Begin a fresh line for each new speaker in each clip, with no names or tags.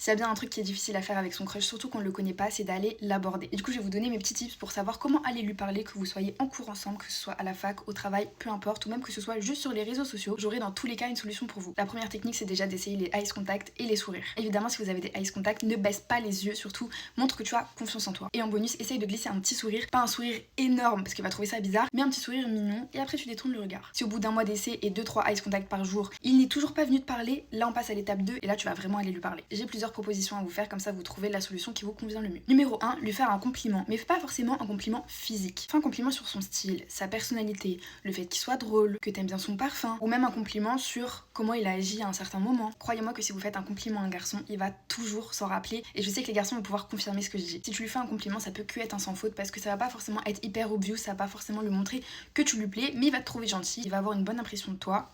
S'il y a bien un truc qui est difficile à faire avec son crush, surtout qu'on ne le connaît pas, c'est d'aller l'aborder. Et du coup, je vais vous donner mes petits tips pour savoir comment aller lui parler, que vous soyez en cours ensemble, que ce soit à la fac, au travail, peu importe, ou même que ce soit juste sur les réseaux sociaux. J'aurai dans tous les cas une solution pour vous. La première technique, c'est déjà d'essayer les eyes contact et les sourires. Évidemment, si vous avez des eyes contact, ne baisse pas les yeux, surtout montre que tu as confiance en toi. Et en bonus, essaye de glisser un petit sourire, pas un sourire énorme parce qu'il va trouver ça bizarre, mais un petit sourire mignon et après tu détournes le regard. Si au bout d'un mois d'essai et 2-3 eyes contact par jour, il n'est toujours pas venu te parler, là on passe à l'étape 2 et là tu vas vraiment aller lui parler. J'ai plusieurs propositions à vous faire, comme ça vous trouvez la solution qui vous convient le mieux. Numéro 1, lui faire un compliment, mais pas forcément un compliment physique. Fais un compliment sur son style, sa personnalité, le fait qu'il soit drôle, que t'aimes bien son parfum, ou même un compliment sur comment il a agi à un certain moment. Croyez-moi que si vous faites un compliment à un garçon, il va toujours s'en rappeler et je sais que les garçons vont pouvoir confirmer ce que je dis. Si tu lui fais un compliment, ça peut que être un sans faute parce que ça va pas forcément être hyper obvious, ça va pas forcément lui montrer que tu lui plais, mais il va te trouver gentil, il va avoir une bonne impression de toi.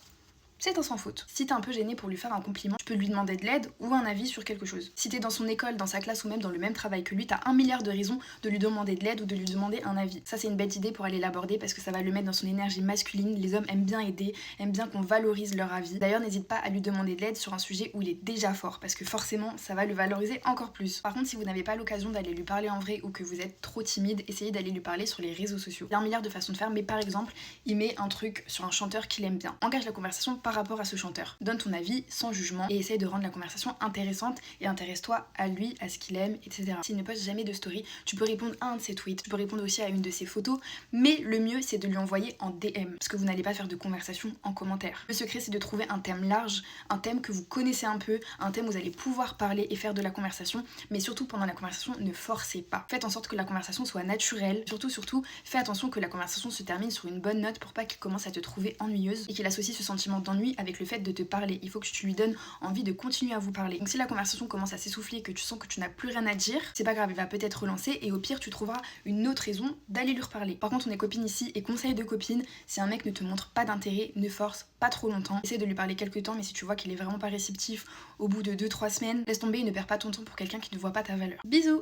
C'est un sans faute. Si t'es un peu gêné pour lui faire un compliment, tu peux lui demander de l'aide ou un avis sur quelque chose. Si t'es dans son école, dans sa classe ou même dans le même travail que lui, t'as 1 milliard de raisons de lui demander de l'aide ou de lui demander un avis. Ça c'est une bête idée pour aller l'aborder parce que ça va le mettre dans son énergie masculine. Les hommes aiment bien aider, aiment bien qu'on valorise leur avis. D'ailleurs n'hésite pas à lui demander de l'aide sur un sujet où il est déjà fort parce que forcément ça va le valoriser encore plus. Par contre si vous n'avez pas l'occasion d'aller lui parler en vrai ou que vous êtes trop timide, essayez d'aller lui parler sur les réseaux sociaux. Il y a 1 milliard de façons de faire, mais par exemple il met un truc sur un chanteur qu'il aime bien. Engage la conversation par rapport à ce chanteur. Donne ton avis sans jugement et essaye de rendre la conversation intéressante et intéresse-toi à lui, à ce qu'il aime, etc. S'il ne poste jamais de story, tu peux répondre à un de ses tweets, tu peux répondre aussi à une de ses photos, mais le mieux c'est de lui envoyer en DM parce que vous n'allez pas faire de conversation en commentaire. Le secret c'est de trouver un thème large, un thème que vous connaissez un peu, un thème où vous allez pouvoir parler et faire de la conversation, mais surtout pendant la conversation ne forcez pas. Faites en sorte que la conversation soit naturelle, surtout fais attention que la conversation se termine sur une bonne note pour pas qu'il commence à te trouver ennuyeuse et qu'il associe ce sentiment d'ennui avec le fait de te parler. Il faut que tu lui donnes envie de continuer à vous parler. Donc si la conversation commence à s'essouffler, que tu sens que tu n'as plus rien à dire, c'est pas grave, il va peut-être relancer et au pire tu trouveras une autre raison d'aller lui reparler. Par contre on est copines ici et conseil de copine, si un mec ne te montre pas d'intérêt, ne force pas trop longtemps. Essaye de lui parler quelques temps, mais si tu vois qu'il est vraiment pas réceptif au bout de 2-3 semaines, laisse tomber et ne perds pas ton temps pour quelqu'un qui ne voit pas ta valeur. Bisous!